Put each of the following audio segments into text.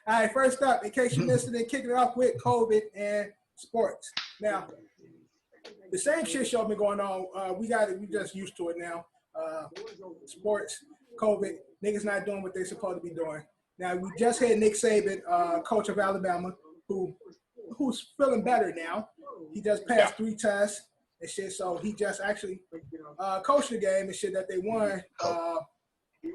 All right, first up, in case you missed it, then kicking it off with COVID and sports. Now, the same shit show been going on. We just used to it now. Sports, COVID, niggas not doing what they supposed to be doing. Now, we just had Nick Saban, coach of Alabama, who's feeling better now. He just passed 3 tests and shit, so he just actually coached the game and shit that they won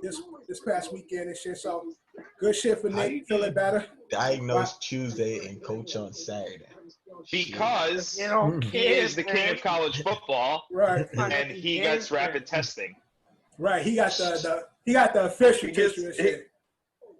this past weekend and shit. So good shit for Nick, feeling better. Diagnosed Tuesday and coach on Saturday. Because he is the king of college football, right? And he gets rapid testing. Right, he got the official tissue and shit.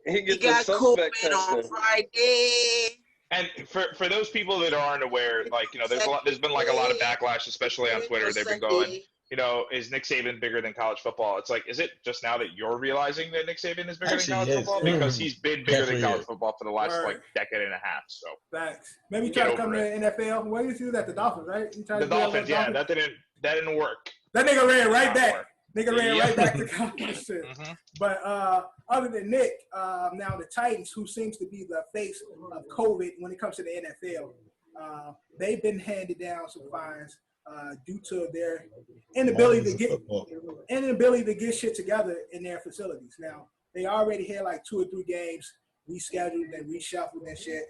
He got COVID on Friday. And for those people that aren't aware, like, you know, there's been like a lot of backlash, especially on Twitter. They've been going, you know, is Nick Saban bigger than college football? It's like, is it just now that you're realizing that Nick Saban is bigger than college football? Because he's been bigger than college football for the last like decade and a half. So facts. Maybe he tried to come to the NFL. Where did you do that? The Dolphins, right? The Dolphins, yeah, that didn't work. That nigga ran right back. Right back to college shit. But other than Nick, now the Titans, who seems to be the face of COVID when it comes to the NFL, they've been handed down some fines due to their inability to get shit together in their facilities. Now, they already had like 2 or 3 games rescheduled and reshuffled and shit.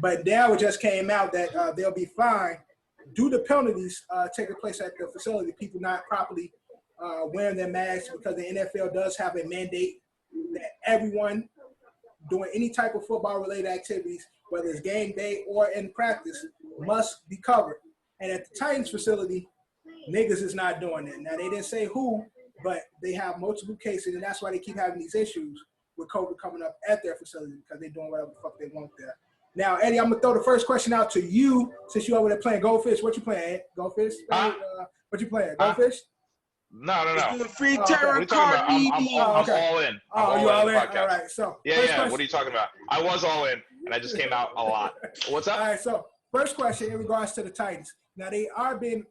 But now it just came out that they'll be fined due to penalties taking place at the facility, people not properly wearing their masks, because the NFL does have a mandate that everyone doing any type of football-related activities, whether it's game day or in practice, must be covered. And at the Titans facility, niggas is not doing that. Now, they didn't say who, but they have multiple cases, and that's why they keep having these issues with COVID coming up at their facility, because they're doing whatever the fuck they want there. Now, Eddie, I'm going to throw the first question out to you, since you're over there playing Goldfish. What you playing, Ed? Goldfish? What you playing, Goldfish? No. The free tarot card I'm all in. You all in? All right. So yeah. What are you talking about? I was all in, and I just came out a lot. What's up? All right. So first question in regards to the Titans. Now, they are being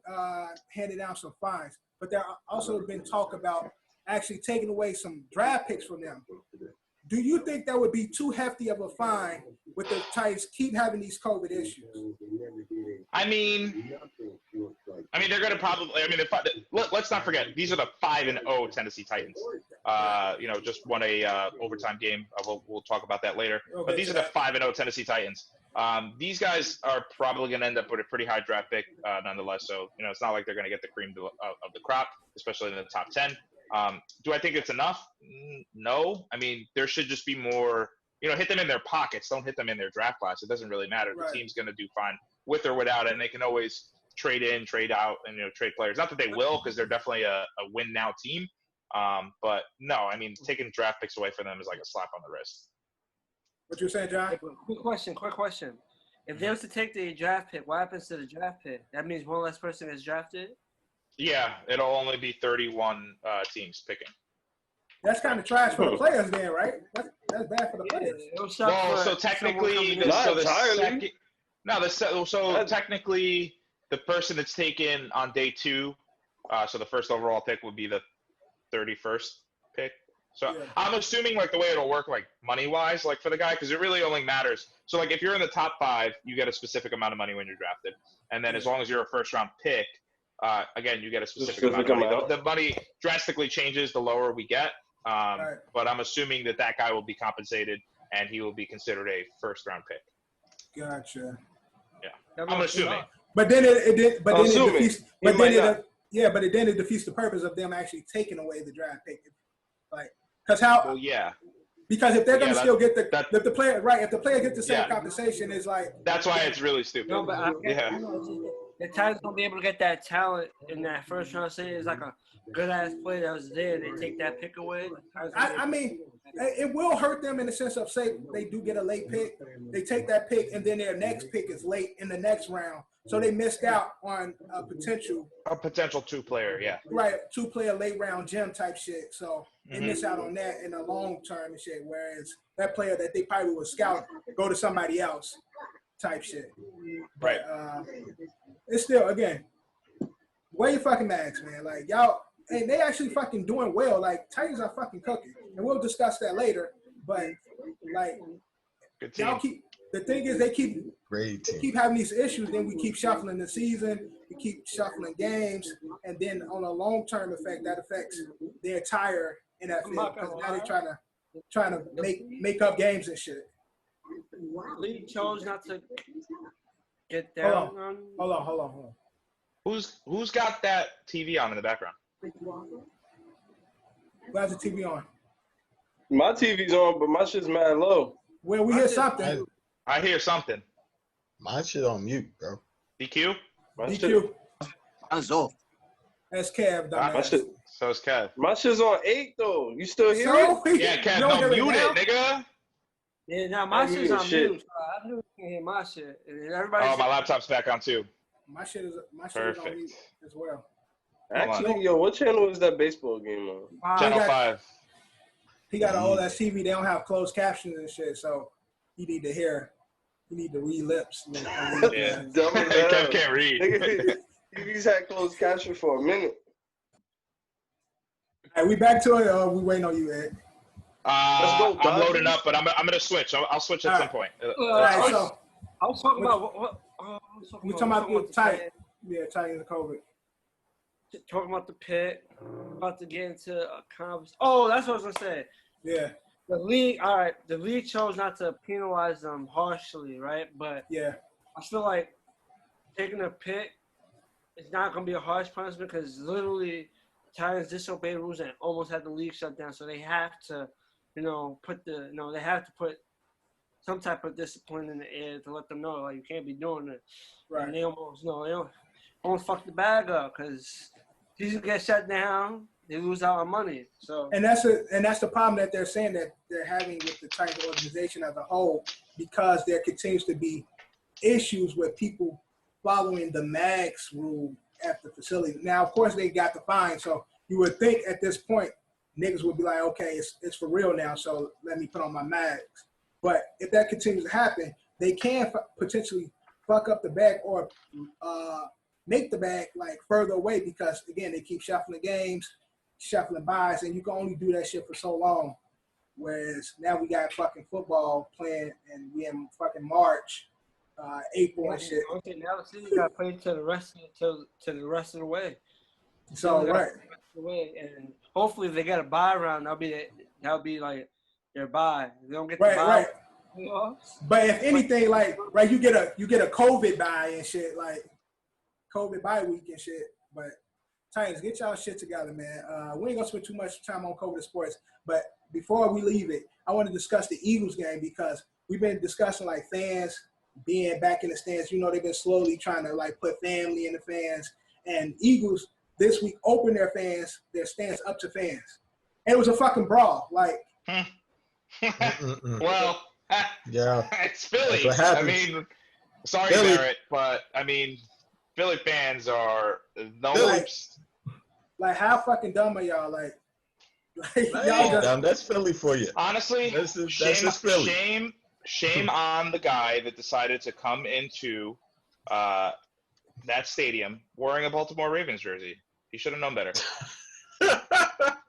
handed down some fines, but there also been talk about actually taking away some draft picks from them. Do you think that would be too hefty of a fine with the Titans keep having these COVID issues? I mean, they're going to probably. I mean, let's not forget, these are the 5-0 Tennessee Titans. You know, just won a overtime game. We'll talk about that later. Okay, but these are the 5-0 Tennessee Titans. These guys are probably going to end up with a pretty high draft pick, nonetheless. So, you know, it's not like they're going to get the cream of the crop, especially in the top 10. Do I think it's enough? No. I mean, there should just be more, you know, hit them in their pockets. Don't hit them in their draft class. It doesn't really matter. Right. The team's going to do fine with or without it, and they can always trade in, trade out, and, you know, trade players. Not that they will, because they're definitely a win-now team. But, no, I mean, taking draft picks away from them is like a slap on the wrist. What you saying, John? Quick question. If they was to take the draft pick, what happens to the draft pick? That means one less person gets drafted? Yeah, it'll only be 31 teams picking. That's kind of trash for the players then, right? That's bad for the players. So technically, technically, the person that's taken on day 2, so the first overall pick would be the 31st pick. So yeah. I'm assuming, like, the way it'll work, like, money-wise, like, for the guy, because it really only matters. So, like, if you're in the top 5, you get a specific amount of money when you're drafted. And then as long as you're a first-round pick, again, you get a specific amount of money. The money drastically changes the lower we get. Right. But I'm assuming that guy will be compensated, and he will be considered a first-round pick. Gotcha. Yeah, I'm assuming. But then it defeats the purpose of them actually taking away the draft pick. Like, because how? Well, yeah. Because if they're going to still get if the player gets the same compensation, it's like. That's why it's really stupid. No, but the Titans won't be able to get that talent in that first round. Say it's like a good ass player that was there. They take that pick away. I mean, it will hurt them in the sense of, say they do get a late pick, they take that pick, and then their next pick is late in the next round. So they missed out on a potential 2-player, yeah. Right, 2-player late round gem type shit. So they miss out on that in the long term and shit. Whereas that player that they probably would scout go to somebody else type shit. Right. But, it's still, again, wear your fucking masks, man. Like, y'all, and they actually fucking doing well. Like, Titans are fucking cooking. And we'll discuss that later. But, like, Good team. y'all keep. The thing is, they keep having these issues. Then we keep shuffling the season. We keep shuffling games, and then on a long-term effect, that affects the entire NFL because now they're trying to make up games and shit. League chose not to get down. Hold on. Who's got that TV on in the background? Who has the TV on? My TV's on, but my shit's mad low. Well, we hear something. I hear something. My shit on mute, bro. DQ? DQ. Mine's off. That's Kev, dumbass. So is Kev. My shit's on 8 though. You still hear it? Yeah, Kev, don't mute it, nigga. Yeah, now my shit's on mute. So I can hear my shit. Oh, my laptop's back on too. My shit is on mute as well. Actually, yo, what channel is that baseball game on? Channel 5. He got an old ass TV. They don't have closed captions and shit, so you need to hear. You need to read lips. Yeah. Kev can't read. TV's had closed caption for a minute. All right, we back to it. We waiting on you, Ed. Let's go, I'm loading up, but I'm gonna switch. I'll switch at some point. All right, so I was talking about what we talking about the Titans. Yeah, Titans and COVID. Talking about the pit. About to get into a conversation. Oh, that's what I was gonna say. Yeah. The league. All right. The league chose not to penalize them harshly, right? But yeah, I feel like taking a pit is not gonna be a harsh punishment because literally Titans disobeyed rules and almost had the league shut down. So they have to, they have to put some type of discipline in the air to let them know, like, you can't be doing it. Right. And they almost fucked the bag up because season gets shut down, they lose out on money. So and that's the problem that they're saying that they're having with the Titans organization as a whole, because there continues to be issues with people following the max rule at the facility. Now, of course, they got the fine, so you would think at this point niggas would be like, okay, it's for real now, so let me put on my max. But if that continues to happen, they can potentially fuck up the bag or make the bag like further away because, again, they keep shuffling games, shuffling buys, and you can only do that shit for so long. Whereas now we got fucking football playing and we in fucking March, April and shit. Okay, now the season got played to the rest of the way. So right. And hopefully if they get a bye round, that'll be like their bye. If they don't get the right, bye. Right. You know? But if anything, like you get a COVID bye and shit, like COVID bye week and shit. But Titans, get y'all shit together, man. We ain't gonna spend too much time on COVID sports, but before we leave it, I want to discuss the Eagles game because we've been discussing like fans being back in the stands. You know, they've been slowly trying to like put family in the fans. And Eagles this week opened their stands up to fans. And it was a fucking brawl. Like, well, yeah, it's Philly. I mean, sorry, Philly. Barrett, but I mean, Philly fans are like how fucking dumb are y'all? Like y'all dumb. That's Philly for you. Honestly, that's just Philly. Shame on the guy that decided to come into that stadium wearing a Baltimore Ravens jersey. He should have known better.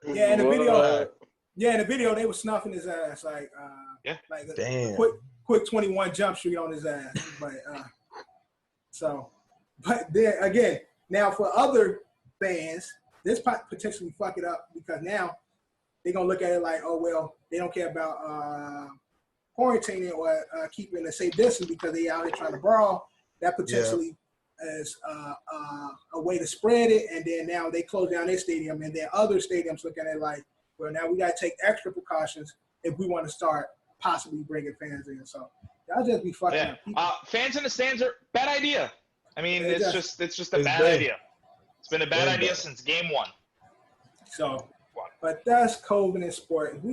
Yeah, in the video, they were snuffing his ass like damn. quick 21 jump street on his ass. But but then again, now for other fans, this potentially fuck it up because now they're gonna look at it like, oh well, they don't care about quarantining or keeping a safe distance because they out here trying to brawl. That potentially is a way to spread it, and then now they close down their stadium, and then other stadiums look at it like, well, now we got to take extra precautions if we want to start possibly bringing fans in. So y'all just be fucking up. Fans in the stands are bad idea. I mean, it's just a bad idea. It's been a bad idea since game one. So, but that's COVID in sport.